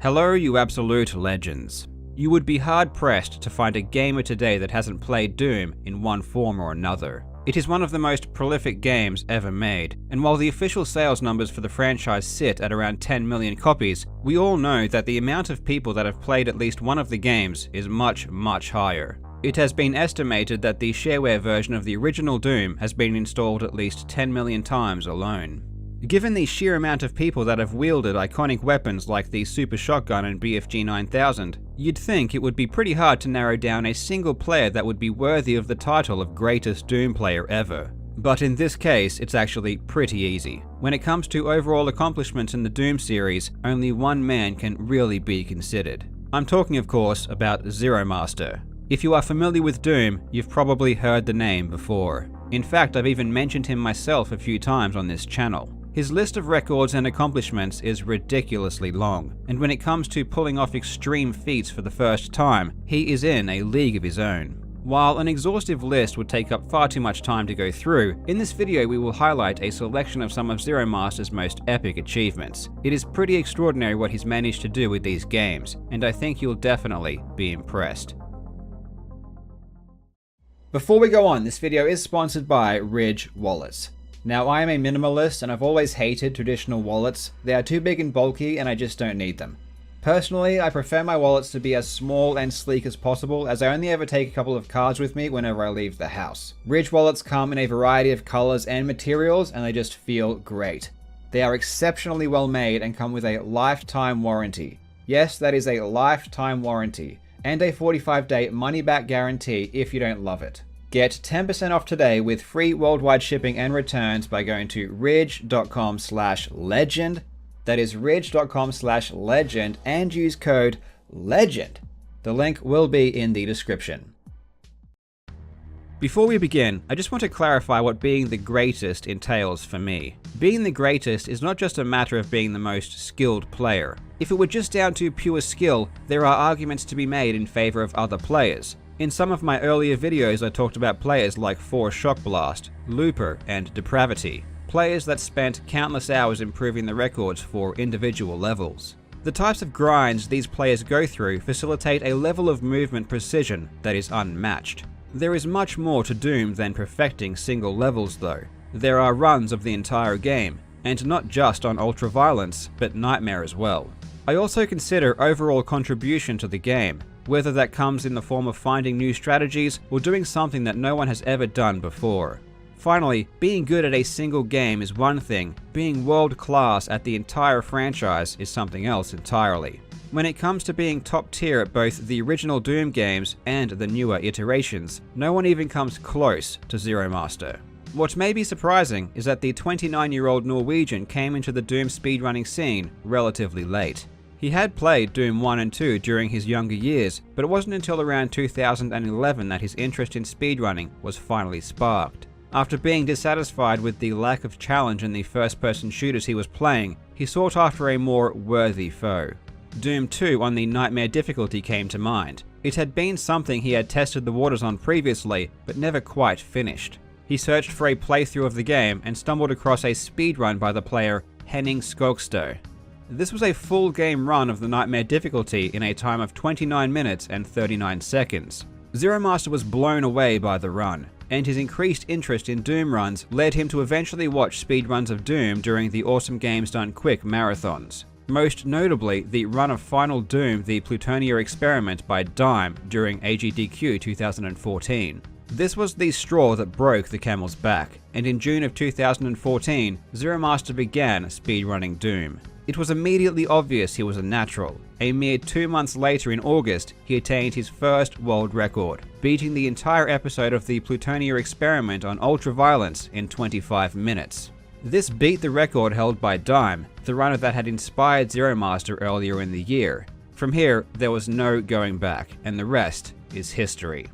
Hello, you absolute legends. You would be hard-pressed to find a gamer today that hasn't played Doom in one form or another. It is one of the most prolific games ever made, and while the official sales numbers for the franchise sit at around 10 million copies, we all know that the amount of people that have played at least one of the games is much, much higher. It has been estimated that the shareware version of the original Doom has been installed at least 10 million times alone. Given the sheer amount of people that have wielded iconic weapons like the Super Shotgun and BFG 9000, you'd think it would be pretty hard to narrow down a single player that would be worthy of the title of greatest Doom player ever. But in this case, it's actually pretty easy. When it comes to overall accomplishments in the Doom series, only one man can really be considered. I'm talking, of course, about Zero Master. If you are familiar with Doom, you've probably heard the name before. In fact, I've even mentioned him myself a few times on this channel. His list of records and accomplishments is ridiculously long, and when it comes to pulling off extreme feats for the first time, he is in a league of his own. While an exhaustive list would take up far too much time to go through, in this video we will highlight a selection of some of Zero Master's most epic achievements. It is pretty extraordinary what he's managed to do with these games, and I think you'll definitely be impressed. Before we go on, this video is sponsored by Ridge Wallets. Now, I am a minimalist and I've always hated traditional wallets. They are too big and bulky and I just don't need them. Personally, I prefer my wallets to be as small and sleek as possible, as I only ever take a couple of cards with me whenever I leave the house. Ridge wallets come in a variety of colors and materials and they just feel great. They are exceptionally well made and come with a lifetime warranty. Yes, that is a lifetime warranty. And a 45-day money-back guarantee if you don't love it. Get 10% off today with free worldwide shipping and returns by going to ridge.com/legend. That is ridge.com/legend and use code LEGEND. The link will be in the description. Before we begin, I just want to clarify what being the greatest entails for me. Being the greatest is not just a matter of being the most skilled player. If it were just down to pure skill, there are arguments to be made in favor of other players. In some of my earlier videos I talked about players like Force Shock Blast, Looper, and Depravity. Players that spent countless hours improving the records for individual levels. The types of grinds these players go through facilitate a level of movement precision that is unmatched. There is much more to Doom than perfecting single levels though. There are runs of the entire game, and not just on Ultraviolence, but Nightmare as well. I also consider overall contribution to the game, whether that comes in the form of finding new strategies or doing something that no one has ever done before. Finally, being good at a single game is one thing, being world-class at the entire franchise is something else entirely. When it comes to being top tier at both the original Doom games and the newer iterations, no one even comes close to Zero Master. What may be surprising is that the 29-year-old Norwegian came into the Doom speedrunning scene relatively late. He had played Doom 1 and 2 during his younger years, but it wasn't until around 2011 that his interest in speedrunning was finally sparked. After being dissatisfied with the lack of challenge in the first-person shooters he was playing, he sought after a more worthy foe. Doom 2 on the Nightmare difficulty came to mind. It had been something he had tested the waters on previously, but never quite finished. He searched for a playthrough of the game and stumbled across a speedrun by the player Henning Skogstø. This was a full game run of the Nightmare difficulty in a time of 29 minutes and 39 seconds. Zero Master was blown away by the run, and his increased interest in Doom runs led him to eventually watch speedruns of Doom during the Awesome Games Done Quick marathons. Most notably, the run of Final Doom the Plutonia Experiment by Dime during AGDQ 2014. This was the straw that broke the camel's back, and in June of 2014, Zero Master began speedrunning Doom. It was immediately obvious he was a natural. A mere 2 months later in August, he attained his first world record, beating the entire episode of the Plutonia Experiment on Ultraviolence in 25 minutes. This beat the record held by Dime, the runner that had inspired Zero Master earlier in the year. From here, there was no going back, and the rest is history.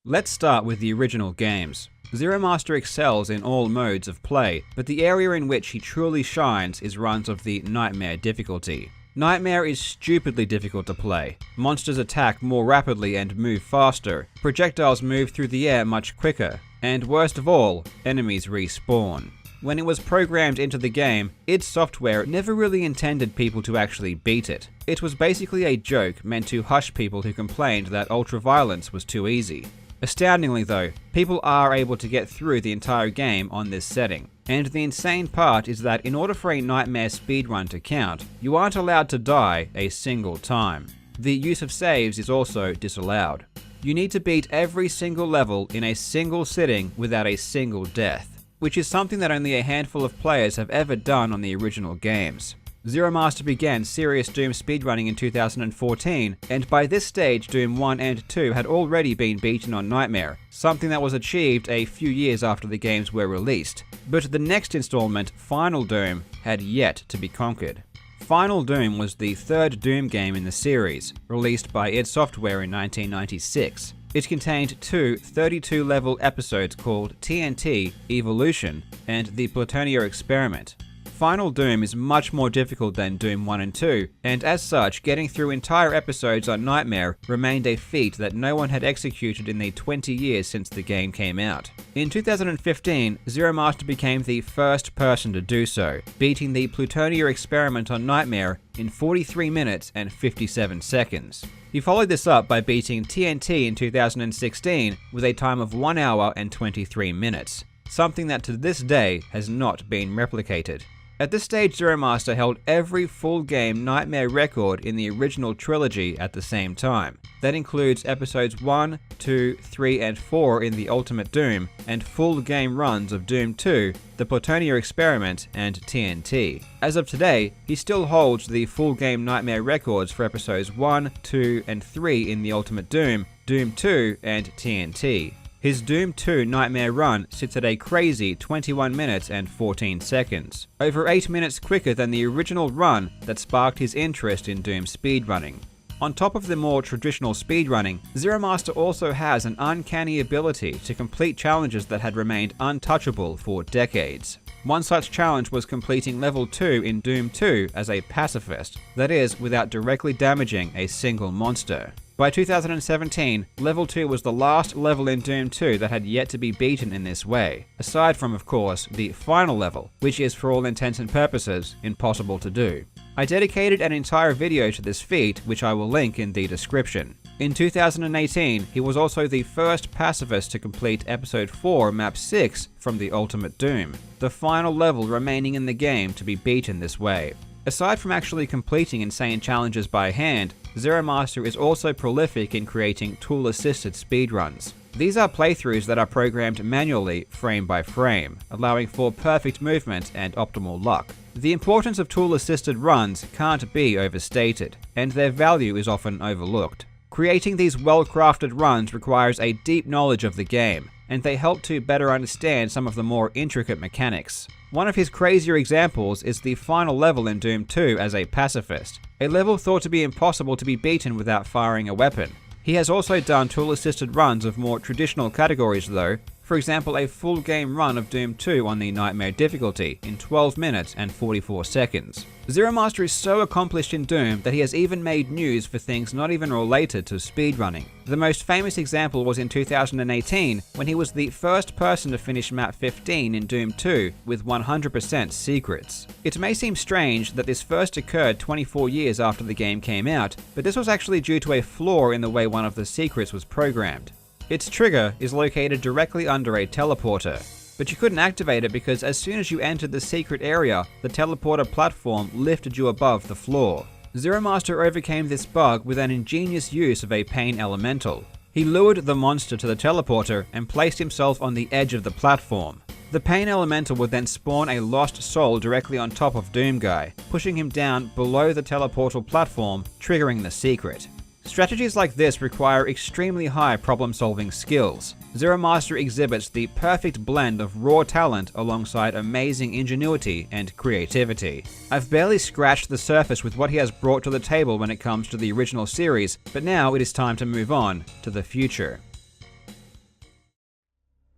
Let's start with the original games. Zero Master excels in all modes of play, but the area in which he truly shines is runs of the Nightmare difficulty. Nightmare is stupidly difficult to play. Monsters attack more rapidly and move faster, projectiles move through the air much quicker, and worst of all, enemies respawn. When it was programmed into the game, id Software never really intended people to actually beat it. It was basically a joke meant to hush people who complained that ultraviolence was too easy. Astoundingly though, people are able to get through the entire game on this setting. And the insane part is that in order for a Nightmare speedrun to count, you aren't allowed to die a single time. The use of saves is also disallowed. You need to beat every single level in a single sitting without a single death, which is something that only a handful of players have ever done on the original games. Zero Master began serious Doom speedrunning in 2014, and by this stage Doom 1 and 2 had already been beaten on Nightmare, something that was achieved a few years after the games were released. But the next installment, Final Doom, had yet to be conquered. Final Doom was the third Doom game in the series, released by id Software in 1996. It contained two 32-level episodes called TNT, Evolution, and the Plutonia Experiment. Final Doom is much more difficult than Doom 1 and 2, and as such, getting through entire episodes on Nightmare remained a feat that no one had executed in the 20 years since the game came out. In 2015, Zero Master became the first person to do so, beating the Plutonia Experiment on Nightmare in 43 minutes and 57 seconds. He followed this up by beating TNT in 2016 with a time of 1 hour and 23 minutes, something that to this day has not been replicated. At this stage, Zero Master held every full-game Nightmare record in the original trilogy at the same time. That includes episodes 1, 2, 3, and 4 in the Ultimate Doom, and full-game runs of Doom 2, the Plutonia Experiment, and TNT. As of today, he still holds the full-game Nightmare records for episodes 1, 2, and 3 in the Ultimate Doom, Doom 2, and TNT. His Doom 2 Nightmare run sits at a crazy 21 minutes and 14 seconds, over 8 minutes quicker than the original run that sparked his interest in Doom speedrunning. On top of the more traditional speedrunning, Zero Master also has an uncanny ability to complete challenges that had remained untouchable for decades. One such challenge was completing level 2 in Doom 2 as a pacifist, that is, without directly damaging a single monster. By 2017, level 2 was the last level in Doom 2 that had yet to be beaten in this way, aside from, of course, the final level, which is for all intents and purposes impossible to do. I dedicated an entire video to this feat, which I will link in the description. In 2018, he was also the first pacifist to complete Episode 4, Map 6 from the Ultimate Doom, the final level remaining in the game to be beaten this way. Aside from actually completing insane challenges by hand, Zero Master is also prolific in creating tool-assisted speedruns. These are playthroughs that are programmed manually, frame by frame, allowing for perfect movement and optimal luck. The importance of tool-assisted runs can't be overstated, and their value is often overlooked. Creating these well-crafted runs requires a deep knowledge of the game, and they help to better understand some of the more intricate mechanics. One of his crazier examples is the final level in Doom 2 as a pacifist, a level thought to be impossible to be beaten without firing a weapon. He has also done tool-assisted runs of more traditional categories though, for example a full game run of Doom 2 on the Nightmare difficulty in 12 minutes and 44 seconds. Zero Master is so accomplished in Doom that he has even made news for things not even related to speedrunning. The most famous example was in 2018 when he was the first person to finish map 15 in Doom 2 with 100% secrets. It may seem strange that this first occurred 24 years after the game came out, but this was actually due to a flaw in the way one of the secrets was programmed. Its trigger is located directly under a teleporter, but you couldn't activate it because as soon as you entered the secret area, the teleporter platform lifted you above the floor. Zero Master overcame this bug with an ingenious use of a pain elemental. He lured the monster to the teleporter and placed himself on the edge of the platform. The pain elemental would then spawn a lost soul directly on top of Doom Guy, pushing him down below the teleportal platform, triggering the secret. Strategies like this require extremely high problem-solving skills. Zero Master exhibits the perfect blend of raw talent alongside amazing ingenuity and creativity. I've barely scratched the surface with what he has brought to the table when it comes to the original series, but now it is time to move on to the future.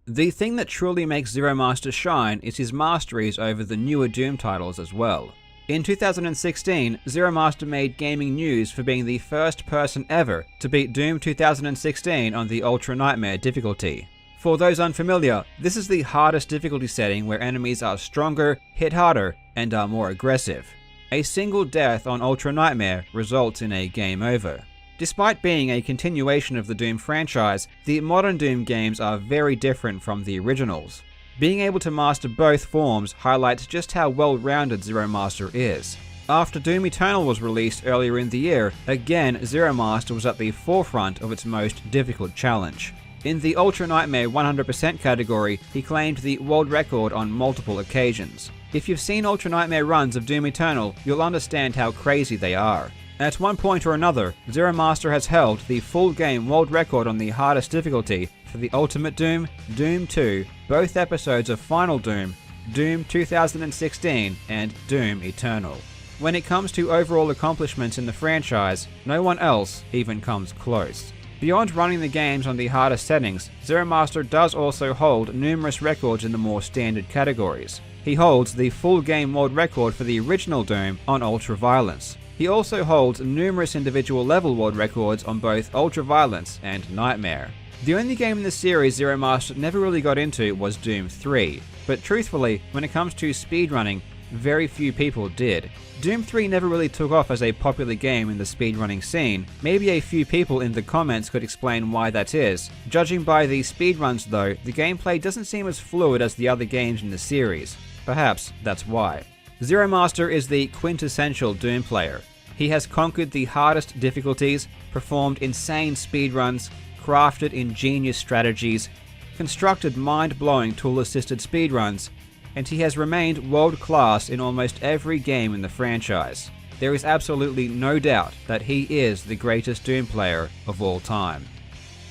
The thing that truly makes Zero Master shine is his masteries over the newer Doom titles as well. In 2016, Zero Master made gaming news for being the first person ever to beat Doom 2016 on the Ultra Nightmare difficulty. For those unfamiliar, this is the hardest difficulty setting where enemies are stronger, hit harder, and are more aggressive. A single death on Ultra Nightmare results in a game over. Despite being a continuation of the Doom franchise, the modern Doom games are very different from the originals. Being able to master both forms highlights just how well-rounded Zero Master is. After Doom Eternal was released earlier in the year, again Zero Master was at the forefront of its most difficult challenge. In the Ultra Nightmare 100% category, he claimed the world record on multiple occasions. If you've seen Ultra Nightmare runs of Doom Eternal, you'll understand how crazy they are. At one point or another, Zero Master has held the full game world record on the hardest difficulty for the Ultimate Doom, Doom 2, both episodes of Final Doom, Doom 2016, and Doom Eternal. When it comes to overall accomplishments in the franchise, no one else even comes close. Beyond running the games on the hardest settings, Zero Master does also hold numerous records in the more standard categories. He holds the full game world record for the original Doom on Ultra Violence. He also holds numerous individual level world records on both Ultra Violence and Nightmare. The only game in the series Zero Master never really got into was Doom 3, but truthfully, when it comes to speedrunning, very few people did. Doom 3 never really took off as a popular game in the speedrunning scene. Maybe a few people in the comments could explain why that is. Judging by the speedruns though, the gameplay doesn't seem as fluid as the other games in the series. Perhaps that's why. Zero Master is the quintessential Doom player. He has conquered the hardest difficulties, performed insane speedruns, crafted ingenious strategies, constructed mind-blowing tool-assisted speedruns, and he has remained world-class in almost every game in the franchise. There is absolutely no doubt that he is the greatest Doom player of all time.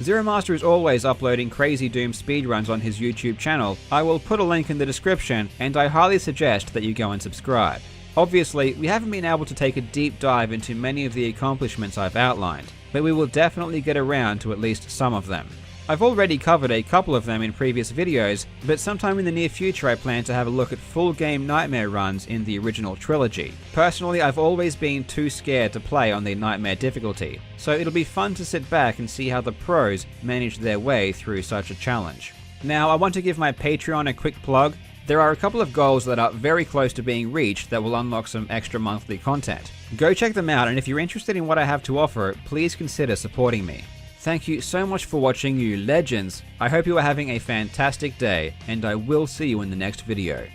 Zero Master is always uploading crazy Doom speedruns on his YouTube channel. I will put a link in the description, and I highly suggest that you go and subscribe. Obviously, we haven't been able to take a deep dive into many of the accomplishments I've outlined, but we will definitely get around to at least some of them. I've already covered a couple of them in previous videos, but sometime in the near future I plan to have a look at full game Nightmare runs in the original trilogy. Personally, I've always been too scared to play on the Nightmare difficulty, so it'll be fun to sit back and see how the pros manage their way through such a challenge. Now, I want to give my Patreon a quick plug. There are a couple of goals that are very close to being reached that will unlock some extra monthly content. Go check them out, and if you're interested in what I have to offer, please consider supporting me. Thank you so much for watching, you legends. I hope you are having a fantastic day, and I will see you in the next video.